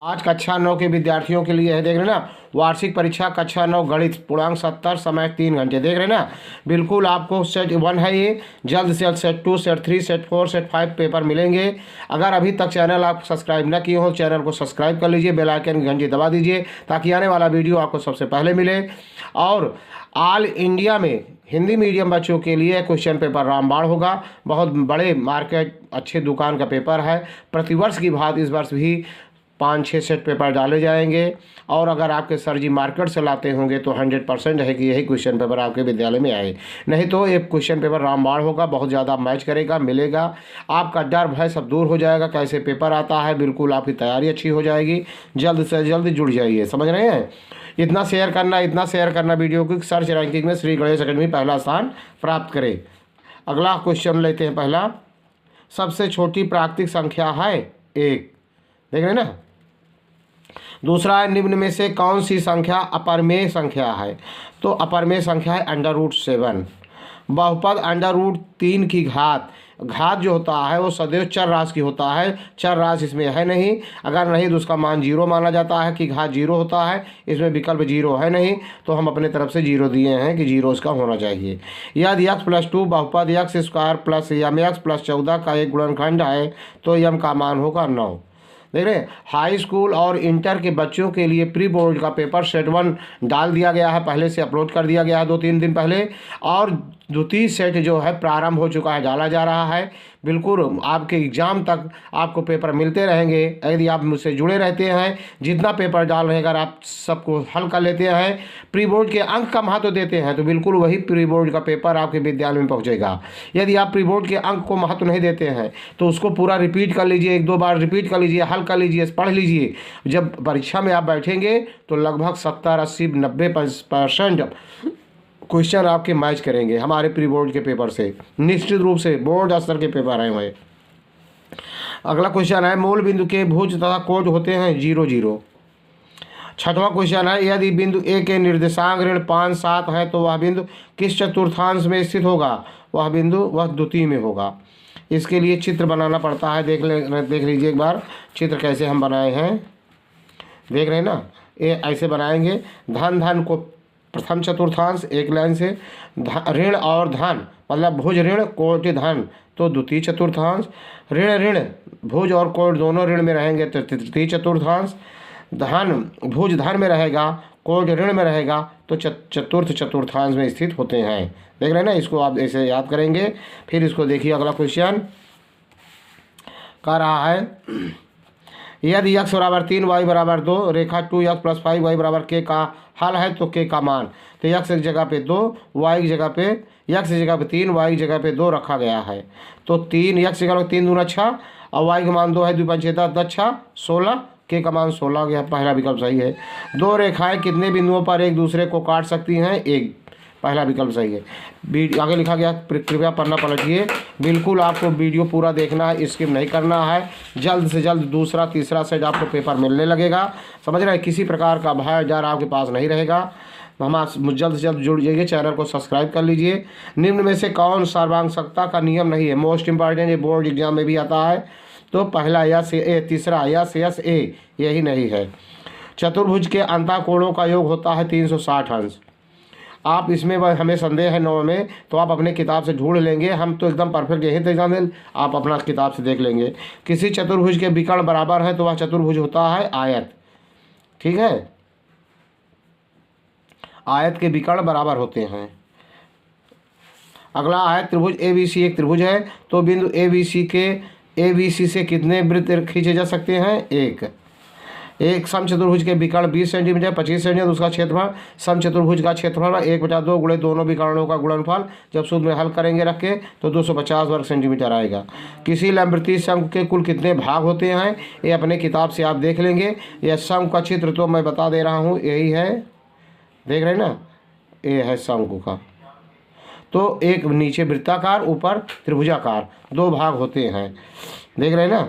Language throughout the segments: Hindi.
आज कक्षा 9 के विद्यार्थियों के लिए है, देख रहे ना, वार्षिक परीक्षा कक्षा 9 गणित पूर्णांक 70, समय 3 घंटे, देख रहे ना। बिल्कुल आपको सेट 1 है ये, जल्द से जल्द set 2, set 3, set 4, set 5 paper मिलेंगे। अगर अभी तक चैनल आप सब्सक्राइब ना किए हो, चैनल को सब्सक्राइब कर लीजिए, बेल आइकन की घंटी दबा दीजिए ताकि आने वाला वीडियो आपको सबसे पहले मिले। और ऑल इंडिया में हिंदी मीडियम बच्चों के लिए क्वेश्चन पेपर रामबाण होगा। बहुत बड़े मार्केट अच्छे दुकान का पेपर है। प्रतिवर्ष की भांति इस वर्ष भी 5-6 सेट पेपर डाले जाएंगे। और अगर आपके सर जी मार्केट से लाते होंगे तो 100% है कि यही क्वेश्चन पेपर आपके विद्यालय में आए, नहीं तो एक क्वेश्चन पेपर रामबाण होगा, बहुत ज़्यादा मैच करेगा, मिलेगा। आपका डर भय सब दूर हो जाएगा, कैसे पेपर आता है, बिल्कुल आपकी तैयारी अच्छी हो जाएगी। जल्द से जल्द जुड़ जाइए, समझ रहे हैं। इतना शेयर करना वीडियो की सर्च रैंकिंग में श्री गणेश अकेडमी पहला स्थान प्राप्त करे। अगला क्वेश्चन लेते हैं। पहला, सबसे छोटी प्राकृतिक संख्या है 1, देख रहे हैं ना। दूसरा है, निम्न में से कौन सी संख्या अपरमेय संख्या है? तो अपरमेय संख्या है √7। बहुपद √3 की घात जो होता है वो सदैव चर राशि की होता है, चर राशि इसमें है नहीं। अगर नहीं तो उसका मान 0 माना जाता है कि घात 0 होता है, इसमें विकल्प 0 है नहीं, तो हम अपने तरफ से 0 दिए हैं कि 0 इसका होना चाहिए। यदि x+2 बहुपद x² प्लस mx प्लस 14 का एक गुणनखंड है तो m का मान होगा 9। देख रहे हैं, हाई स्कूल और इंटर के बच्चों के लिए प्री बोर्ड का पेपर सेट 1 डाल दिया गया है, पहले से अपलोड कर दिया गया है 2-3 दिन पहले। और द्वितीय सेट जो है प्रारंभ हो चुका है, डाला जा रहा है। बिल्कुल आपके एग्ज़ाम तक आपको पेपर मिलते रहेंगे यदि आप मुझसे जुड़े रहते हैं। जितना पेपर डाल रहे हैं अगर आप सबको हल कर लेते हैं, प्री बोर्ड के अंक का महत्व देते हैं, तो बिल्कुल वही प्री बोर्ड का पेपर आपके विद्यालय में पहुंचेगा। यदि आप प्री बोर्ड के अंक को महत्व नहीं देते हैं तो उसको पूरा रिपीट कर लीजिए, 1-2 बार रिपीट कर लीजिए, हल कर लीजिए, पढ़ लीजिए। जब परीक्षा में आप बैठेंगे तो लगभग 70, 80, 90% क्वेश्चन आपके मैच करेंगे हमारे प्री बोर्ड के पेपर से, निश्चित रूप से बोर्ड स्तर के पेपर हैं वह। अगला क्वेश्चन है, मूल बिंदु के भुज तथा कोण होते हैं 0, 0। छठवां क्वेश्चन है, यदि बिंदु ए के निर्देशांक ऋण 5, 7 है तो वह बिंदु किस चतुर्थांश में स्थित होगा? वह बिंदु वह द्वितीय में होगा। इसके लिए चित्र बनाना पड़ता है, देख लीजिए एक बार चित्र कैसे हम बनाए हैं, देख रहे हैं ना। ये ऐसे बनाएंगे, धन को प्रथम चतुर्थांश एक लाइन से, ऋण और धन मतलब भुज ऋण कोटि धन तो द्वितीय चतुर्थांश, ऋण भुज और कोट दोनों ऋण में रहेंगे तो तृतीय चतुर्थांश, धन भुज धन में रहेगा, कोट ऋण में रहेगा तो चतुर्थ चतुर्थांश में स्थित होते हैं। देख रहे हैं ना, इसको आप ऐसे याद करेंगे। फिर इसको देखिए, अगला क्वेश्चन कह रहा है, यदि x = 3 y = 2 रेखा 2x + 5y = k का हल है तो k का मान। तो x की जगह पे 2, y की जगह पे x की जगह पे 3, y की जगह पे 2 रखा गया है। तो 3 x की जगह 3 दूना 6 और y का मान 2 है, 2 5 6 10 6 16, k का मान 16 गया, पहला विकल्प सही है। दो रेखाएं कितने बिंदुओं पर एक दूसरे को काट सकती हैं? 1, पहला विकल्प सही है। आगे लिखा गया, कृपया पन्ना पलटिए। बिल्कुल आपको वीडियो पूरा देखना है, स्किप नहीं करना है। जल्द से जल्द दूसरा तीसरा सेट आपको पेपर मिलने लगेगा, समझ रहे हैं। किसी प्रकार का भय डर आपके पास नहीं रहेगा। हम जल्द से जल्द जुड़ जाइए, चैनल को सब्सक्राइब कर लीजिए। निम्न में से कौन सर्वांगशकता का नियम नहीं है? मोस्ट इंपॉर्टेंट, ये बोर्ड एग्जाम में भी आता है। तो पहला यस ए, तीसरा यस ए, यही नहीं है। चतुर्भुज के अंतःकोणों का योग होता है 360 अंश। आप इसमें हमें संदेह है 9 में, तो आप अपने किताब से ढूंढ लेंगे, हम तो एकदम परफेक्ट यही एग्जाम है, आप अपना किताब से देख लेंगे। किसी चतुर्भुज के विकर्ण बराबर है तो वह चतुर्भुज होता है आयत, ठीक है। आयत के विकर्ण बराबर होते हैं। अगला आयत त्रिभुज ABC एक त्रिभुज है, तो बिंदु ABC से कितने वृत्त खींचे जा सकते हैं? एक समचतुर्भुज के विकर्ण 20 सेंटीमीटर 25 सेंटीमीटर, उसका क्षेत्रफल समचतुर्भुज का क्षेत्रफल 1/2 गुणे दोनों विकर्णों का गुणनफल, जब सूत्र में हल करेंगे रख के तो 250 वर्ग सेंटीमीटर आएगा। किसी लंबवृत्तीय शंकु के कुल कितने भाग होते हैं? ये अपने किताब से आप देख लेंगे। यह शंकु का चित्र तो मैं बता दे रहा हूँ, यही है, देख रहे हैं ना, ये है शंकु का। तो एक नीचे वृत्ताकार, ऊपर त्रिभुजाकार, 2 भाग होते हैं, देख रहे हैं ना।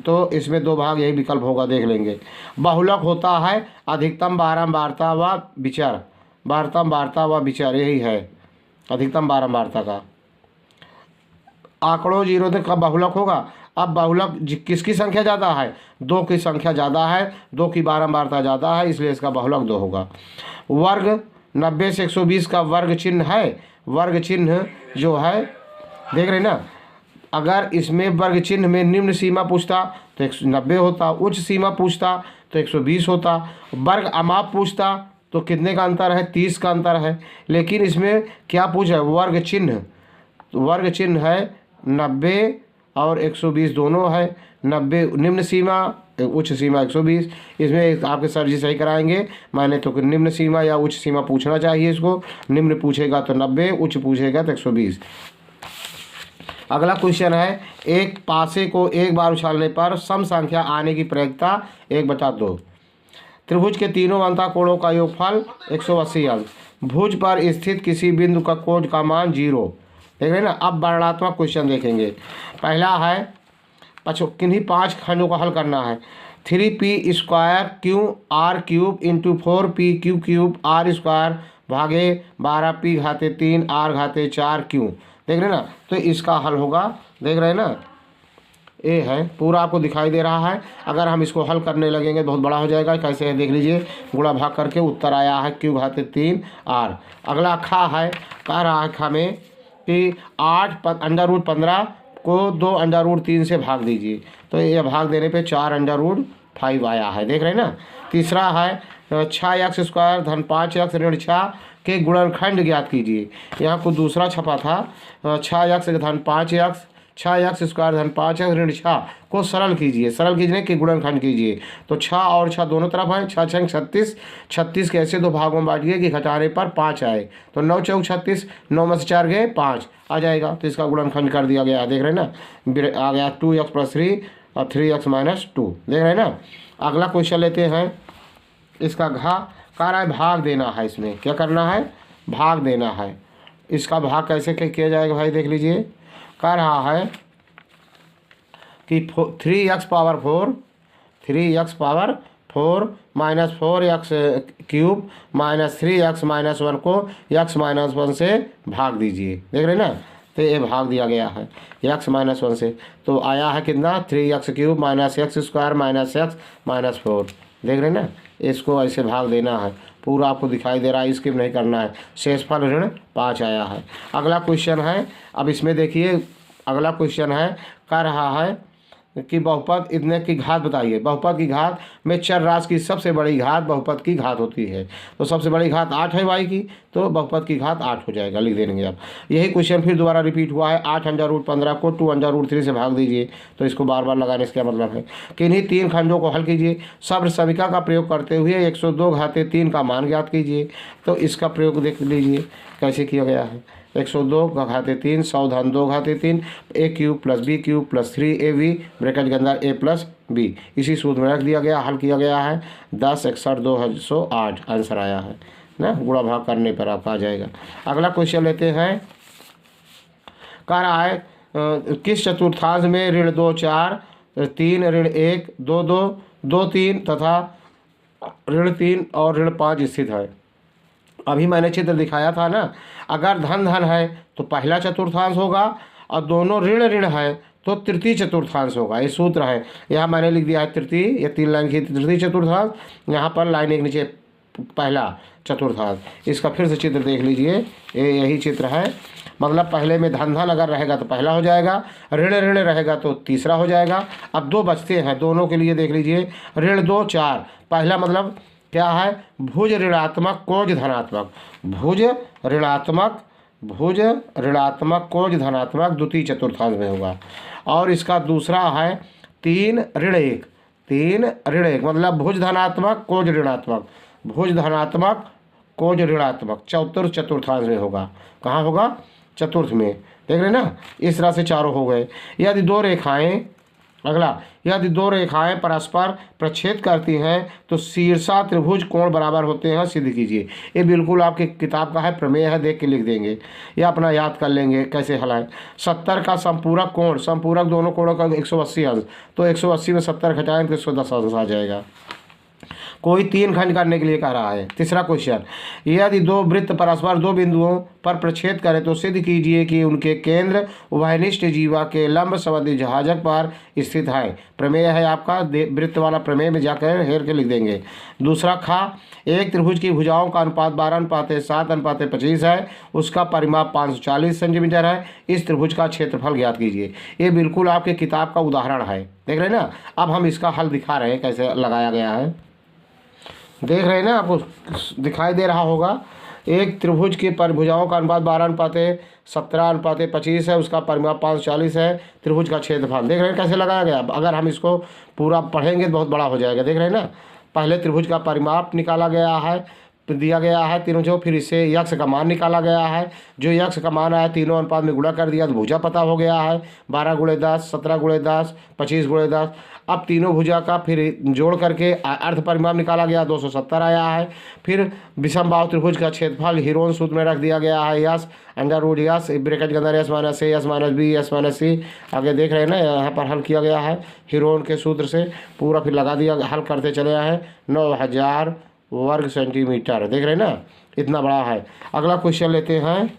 तो इसमें 2 भाग, यही विकल्प होगा, देख लेंगे। बहुलक होता है अधिकतम बारंबारता व विचार, यही है अधिकतम बारंबारता का। आंकड़ों 0 का बहुलक होगा अब बहुलक किसकी संख्या ज़्यादा है, 2 की संख्या ज़्यादा है, 2 की बारंबारता ज़्यादा है, इसलिए इसका बहुलक 2 होगा। वर्ग 90 से 120 का वर्ग चिन्ह है, वर्ग चिन्ह जो है देख रहे ना, अगर इसमें वर्ग चिन्ह में निम्न सीमा पूछता तो 190 होता, उच्च सीमा पूछता तो 120 होता, वर्ग अमाप पूछता तो कितने का अंतर है, 30 का अंतर है। लेकिन इसमें क्या पूछा है, वर्ग चिन्ह, तो वर्ग चिन्ह है 90 और 120 दोनों है। 90 निम्न सीमा, उच्च सीमा 120। इसमें आपके सर जी सही कराएंगे, मैंने तो निम्न सीमा या उच्च सीमा पूछना चाहिए इसको, निम्न पूछेगा तो 90, उच्च पूछेगा तो 120। अगला क्वेश्चन है, एक पासे को एक बार उछालने पर सम संख्या आने की प्रयोज्यता 1/2। त्रिभुज के तीनों अंतः कोणों का योगफल 180 अंश। भुज पर स्थित किसी बिंदु का कोण का मान 0। देख रहे हैं ना। अब वर्णनात्मक क्वेश्चन देखेंगे। पहला है किन्हीं 5 खंडों का हल करना है। 3p² Q r cube into 4p cube r square भागे 12p⁻3 r⁻4 क्यू। देख रहे हैं ना। तो इसका हल होगा, देख रहे हैं ना, ए है, पूरा आपको दिखाई दे रहा है। अगर हम इसको हल करने लगेंगे बहुत बड़ा हो जाएगा। कैसे है देख लीजिए, गुणा भाग करके उत्तर आया है q⁻3 r। अगला खा है, कह रहा है खा में कि 8 √15 को 2 √3 से भाग दीजिए। तो ये भाग देने पे 4 √5 आया है, देख रहे हैं ना। तीसरा है 6x² धन 5x ऋण 6 के गुणनखंड ज्ञात कीजिए। यहाँ को दूसरा छपा था 6x धन 5x, 6x² धन 5x ऋण 6 को सरल कीजिए। सरल कीजिए कि गुणनखंड कीजिए। तो 6 और 6 दोनों तरफ है, 6 6 36, 36 के ऐसे 2 भागों में बांटिए कि घटाने पर 5 आए। तो 9 चौक 36, 9 में से 4 गए 5 आ जाएगा। तो इसका गुणनखंड कर दिया गया, देख रहे हैं ना। आ गया 2x + 3 और 3x - 2, देख रहे हैं ना। अगला क्वेश्चन लेते हैं। इसका कह रहा है भाग देना है। इसमें क्या करना है, भाग देना है। इसका भाग कैसे किया जाएगा भाई देख लीजिए। कह रहा है कि 3x पावर 4 -4x³ -3x - 1 को x - 1 से भाग दीजिए। देख रहे हैं ना। तो ये भाग दिया गया है x - 1 से। तो आया है कितना, 3x³ -x² -x - 4। देख रहे हैं ना। इसको ऐसे भाग देना है, पूरा आपको दिखाई दे रहा है, स्किप नहीं करना है। शेषफल ऋण 5 आया है। अगला क्वेश्चन है, अब इसमें देखिए अगला क्वेश्चन है, कह रहा है कि बहुपद इतने की घात बताइए। बहुपद की घात में चर राशि की सबसे बड़ी घात बहुपद की घात होती है। तो सबसे बड़ी घात 8 है y की, तो बहुपद की घात 8 हो जाएगा, लिख देंगे आप। यही क्वेश्चन फिर दोबारा रिपीट हुआ है। 8 √15 को 2 √3 से भाग दीजिए। तो इसको बार बार लगाने से क्या मतलब है कि इन्हीं 3 खंडों को हल कीजिए। सर्व समीका का प्रयोग करते हुए 102/3 का मान ज्ञात कीजिए। तो इसका प्रयोग देख लीजिए कैसे किया गया है। 102/3 100 धन 2/3 a³ + b³ + 3ab ब्रैकेट के अंदर a + b, इसी सूत्र में रख दिया गया, हल किया गया है। 10 61 208 आंसर आया है ना। गुणा भाग करने पर आपका आ जाएगा। अगला क्वेश्चन लेते हैं। कह रहा है किस चतुर्थांश में ऋण 2 4 3 ऋण 1 2 2 2 3 तथा ऋण 3 और ऋण 5 स्थित है। अभी मैंने चित्र दिखाया था ना। अगर धन धन है तो पहला चतुर्थांश होगा, और दोनों ऋण ऋण है तो तृतीय चतुर्थांश होगा। ये सूत्र है, यहाँ मैंने लिख दिया है तृतीय, ये 3 लाइन की तृतीय चतुर्थांश, यहाँ पर लाइन एक नीचे पहला चतुर्थांश। इसका फिर से चित्र देख लीजिए, ये यही चित्र है। मतलब पहले में धन धन अगर रहेगा तो पहला हो जाएगा, ऋण ऋण रहेगा तो तीसरा हो जाएगा। अब 2 बचते हैं, दोनों के लिए देख लीजिए। ऋण 2 4, पहला मतलब क्या है, भुज ऋणात्मक कोज धनात्मक, भुज ऋणात्मक कोज धनात्मक द्वितीय चतुर्थांश में होगा। और इसका दूसरा है 3 ऋण 1, 3 ऋण 1 मतलब भुज धनात्मक कोज ऋणात्मक, भुज धनात्मक कोज ऋणात्मक चतुर्थ चतुर्थांश में होगा। कहाँ होगा, चतुर्थ में। देख रहे ना। इस तरह से चारों हो गए। यदि 2 रेखाएं, अगला यदि 2 रेखाएं परस्पर प्रच्छेद करती हैं तो शीर्षा त्रिभुज कोण बराबर होते हैं, सिद्ध कीजिए। ये बिल्कुल आपकी किताब का है, प्रमेय है, देख के लिख देंगे या अपना याद कर लेंगे कैसे हल है। 70 का संपूरक कोण, संपूरक दोनों कोणों का 180 अंश, तो 180 में 70 घटाएं तो 110 अंश आ जाएगा। कोई 3 खंड करने के लिए कह रहा है। तीसरा क्वेश्चन, यदि दो वृत्त परस्पर दो बिंदुओं पर प्रक्षेद करें तो सिद्ध कीजिए कि उनके केंद्र उभयनिष्ठ जीवा के लंब संबंधी जहाजक पर स्थित है। प्रमेय है आपका, वृत्त वाला प्रमेय में जाकर हेर के लिख देंगे। दूसरा खा, एक त्रिभुज की भुजाओं का अनुपात 12:7:25 है, उसका परिमाप 540 सेंटीमीटर है। इस त्रिभुज का क्षेत्रफल ज्ञात कीजिए। ये बिल्कुल आपके किताब का उदाहरण है, देख रहे हैं ना। अब हम इसका हल दिखा रहे हैं कैसे लगाया गया है, देख रहे हैं ना, आपको दिखाई दे रहा होगा। एक त्रिभुज की भुजाओं का अनुपात 12:17:25 है, उसका परिमाप 540 है। त्रिभुज का क्षेत्रफल देख रहे हैं कैसे लगाया गया। अगर हम इसको पूरा पढ़ेंगे तो बहुत बड़ा हो जाएगा, देख रहे हैं ना। पहले त्रिभुज का परिमाप निकाला गया है, दिया गया है तीनों जो, फिर इससे यक्ष का मान निकाला गया है। जो यक्ष का मान आया तीनों अनुपात में गुणा कर दिया तो भुजा पता हो गया है। 12×10, 17×10, 25×10। अब तीनों भुजा का फिर जोड़ करके अर्ध परिमाप निकाला गया, 270 आया है। फिर विषम बाहु त्रिभुज का क्षेत्रफल हीरोन सूत्र में रख दिया गया है, यस अंडर यस ब्रैकेट के अंदर s minus a, s minus b, s minus c. आगे देख रहे हैं ना, यहाँ पर हल किया गया है हीरोन के सूत्र से, पूरा फिर लगा दिया, हल करते चले आए हैं। 9000 वर्ग सेंटीमीटर, देख रहे हैं ना, इतना बड़ा है। अगला क्वेश्चन लेते हैं।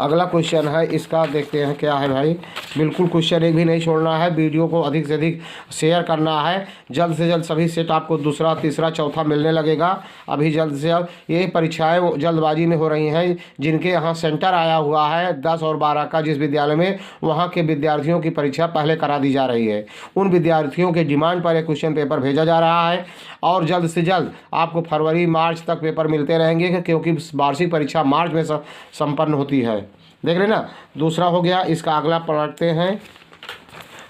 अगला क्वेश्चन है इसका, देखते हैं क्या है भाई। बिल्कुल क्वेश्चन एक भी नहीं छोड़ना है, वीडियो को अधिक से अधिक शेयर करना है। जल्द से जल्द सभी सेट आपको दूसरा, तीसरा, चौथा मिलने लगेगा अभी जल्द से जल्द। ये परीक्षाएं जल्दबाजी में हो रही हैं। जिनके यहाँ सेंटर आया हुआ है 10 और 12 का जिस विद्यालय में, वहाँ के विद्यार्थियों की परीक्षा पहले करा दी जा रही है। उन विद्यार्थियों के डिमांड पर एक क्वेश्चन पेपर भेजा जा रहा है और जल्द से जल्द आपको फरवरी मार्च तक पेपर मिलते रहेंगे, क्योंकि वार्षिक परीक्षा मार्च में संपन्न होती है, देख रहे ना। दूसरा हो गया, इसका अगला पढ़ते हैं।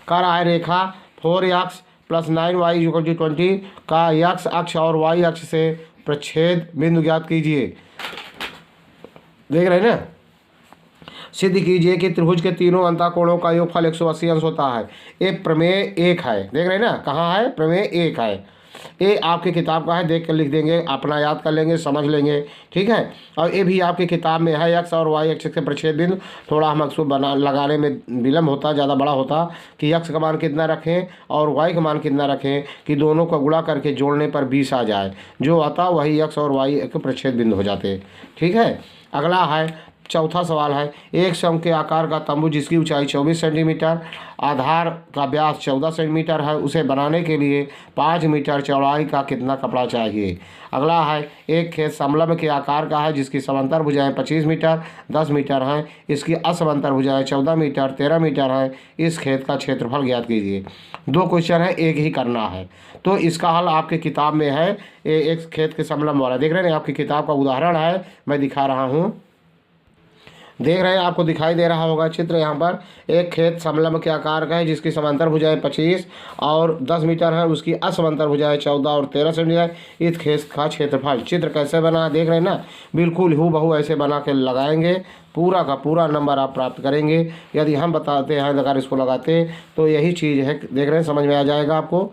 कर आय रेखा 4x + 9y = 20 का x अक्ष और y अक्ष से प्रच्छेद बिंदु ज्ञात कीजिए। देख रहे हैं ना, सिद्ध कीजिए कि त्रिभुज के तीनों अंतःकोणों का योगफल 180 अंश होता है। ये प्रमेय 1 है, देख रहे हैं ना, कहाँ है, प्रमेय 1 है। ये आपकी किताब का है, देख कर लिख देंगे, अपना याद कर लेंगे, समझ लेंगे, ठीक है। और ये भी आपकी किताब में है, एक्स और वाई अक्ष के प्रच्छेद बिंदु। थोड़ा हम अक्सर लगाने में विलम्ब होता, ज़्यादा बड़ा होता कि एक्स का मान कितना रखें और वाई का मान कितना रखें, कि दोनों को गुणा करके जोड़ने पर 20 आ जाए। जो आता वही एक्स और वाई के प्रच्छेद बिंदु हो जाते, ठीक है। अगला है, चौथा सवाल है, एक शंख के आकार का तंबू जिसकी ऊंचाई 24 सेंटीमीटर, आधार का व्यास 14 सेंटीमीटर है, उसे बनाने के लिए 5 मीटर चौड़ाई का कितना कपड़ा चाहिए। अगला है, एक खेत समलंब के आकार का है जिसकी समांतर भुजाएं 25 मीटर 10 मीटर हैं, इसकी असमांतर भुजाएं 14 मीटर 13 मीटर हैं। इस खेत का क्षेत्रफल ज्ञात कीजिए। 2 क्वेश्चन है, एक ही करना है, तो इसका हल आपके किताब में है। एक खेत के समलंब वाला, देख रहे हैं, आपकी किताब का उदाहरण है, मैं दिखा रहा हूँ, देख रहे हैं, आपको दिखाई दे रहा होगा चित्र। यहाँ पर एक खेत समलंब के आकार का है जिसकी समांतर भुजाएं 25 और 10 मीटर है, उसकी असमांतर भुजाएं 14 और 13 सेंटीमीटर। इस खेत का क्षेत्रफल, चित्र कैसे बना, देख रहे हैं ना, बिल्कुल हूबहू ऐसे बना के लगाएंगे, पूरा का पूरा नंबर आप प्राप्त करेंगे। यदि हम बताते हैं, अगर इसको लगाते तो यही चीज़ है, देख रहे हैं, समझ में आ जाएगा आपको।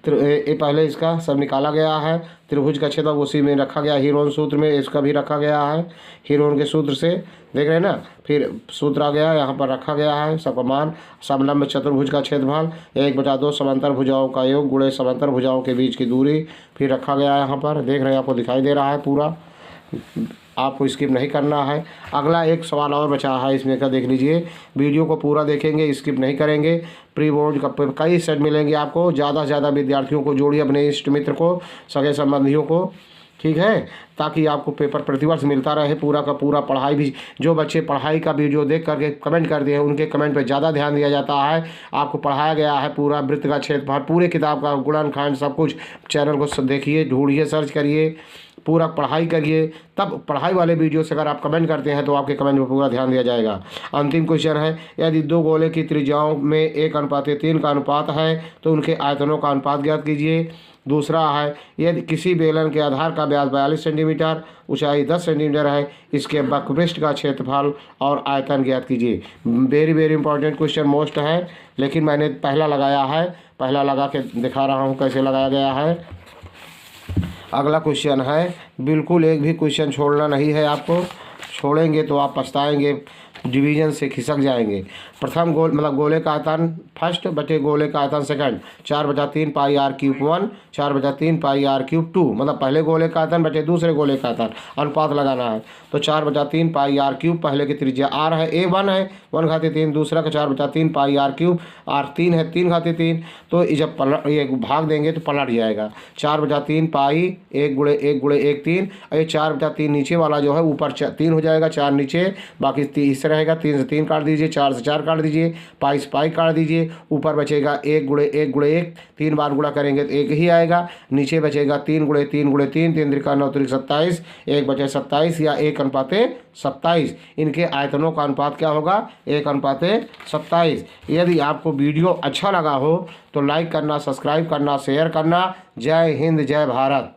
ये पहले इसका सब निकाला गया है, त्रिभुज का क्षेत्रफल उसी में रखा गया, हीरोन सूत्र में इसका भी रखा गया है, हीरोन के सूत्र से, देख रहे हैं ना। फिर सूत्र आ गया, यहाँ पर रखा गया है सबका मान। समलंब चतुर्भुज का क्षेत्रफल 1/2 समांतर भुजाओं का योग गुणे समांतर भुजाओं के बीच की दूरी, फिर रखा गया है यहाँ पर, देख रहे हैं, आपको दिखाई दे रहा है पूरा, आपको स्किप नहीं करना है। अगला एक सवाल और बचा है इसमें का, देख लीजिए, वीडियो को पूरा देखेंगे, स्किप नहीं करेंगे। प्री बोर्ड का कई सेट मिलेंगे आपको, ज़्यादा से ज़्यादा विद्यार्थियों को जोड़िए, अपने इष्ट मित्र को, सगे संबंधियों को, ठीक है, ताकि आपको पेपर प्रतिवर्ष मिलता रहे। पूरा का पूरा पढ़ाई भी, जो बच्चे पढ़ाई का वीडियो देख करके कमेंट कर दिए हैं उनके कमेंट पे ज़्यादा ध्यान दिया जाता है। आपको पढ़ाया गया है पूरा वृत्त का क्षेत्रफल, पूरे किताब का गुणनखंड सब कुछ। चैनल को देखिए, ढूंढिए, सर्च करिए, पूरा पढ़ाई करिए, तब पढ़ाई वाले वीडियो से अगर आप कमेंट करते हैं तो आपके कमेंट पर पूरा ध्यान दिया जाएगा। अंतिम क्वेश्चन है, यदि 2 गोले की त्रिज्याओं में 1:3 का अनुपात है तो उनके आयतनों का अनुपात ज्ञात कीजिए। दूसरा है, यदि किसी बेलन के आधार का व्यास 42 सेंटीमीटर, ऊंचाई 10 सेंटीमीटर है, इसके वक्रपृष्ठ का क्षेत्रफल और आयतन ज्ञात कीजिए। Very very important question, most है, लेकिन मैंने पहला लगाया है, पहला लगा के दिखा रहा हूँ कैसे लगाया गया है। अगला क्वेश्चन है, बिल्कुल एक भी क्वेश्चन छोड़ना नहीं है आपको, छोड़ेंगे तो आप पछताएंगे, डिवीजन से खिसक जाएंगे। प्रथम गोल मतलब गोले का आयतन फर्स्ट बटे गोले का आयतन second, 4/3 pi r cube 1, 4/3 pi r cube 2, मतलब पहले गोले का आयतन बटे दूसरे गोले का आयतन, अनुपात लगाना है। तो 4/3 पाई आर क्यूब, पहले की त्रिज्या आर है, ए 1 है, 1/3, दूसरा का 4/3 पाई आर क्यूब, आर 3 है, 3/3। तो जब पलट ये भाग देंगे तो पलट जाएगा, 4/3 पाई 1 गुणे 1 गुणे 1 3, ये 4/3 नीचे वाला जो है ऊपर 3 हो जाएगा, 4 नीचे, बाकी 30 रहेगा, 3 से 3 काट दीजिए, 4 से 4 काट दीजिए, पाई से पाई काट दीजिए, ऊपर बचेगा 1 गुणे 1 गुणे 1, 3 बार गुणा करेंगे तो 1 ही आएगा, नीचे बचेगा 3 गुणे 3 गुणे 3, 3 त्रिका 9 त्रिक 27, 1 बचे 27 या 1:27। इनके आयतनों का अनुपात क्या होगा? 1:27। यदि आपको वीडियो अच्छा लगा हो तो लाइक करना, सब्सक्राइब करना, शेयर करना। जय हिंद, जय भारत।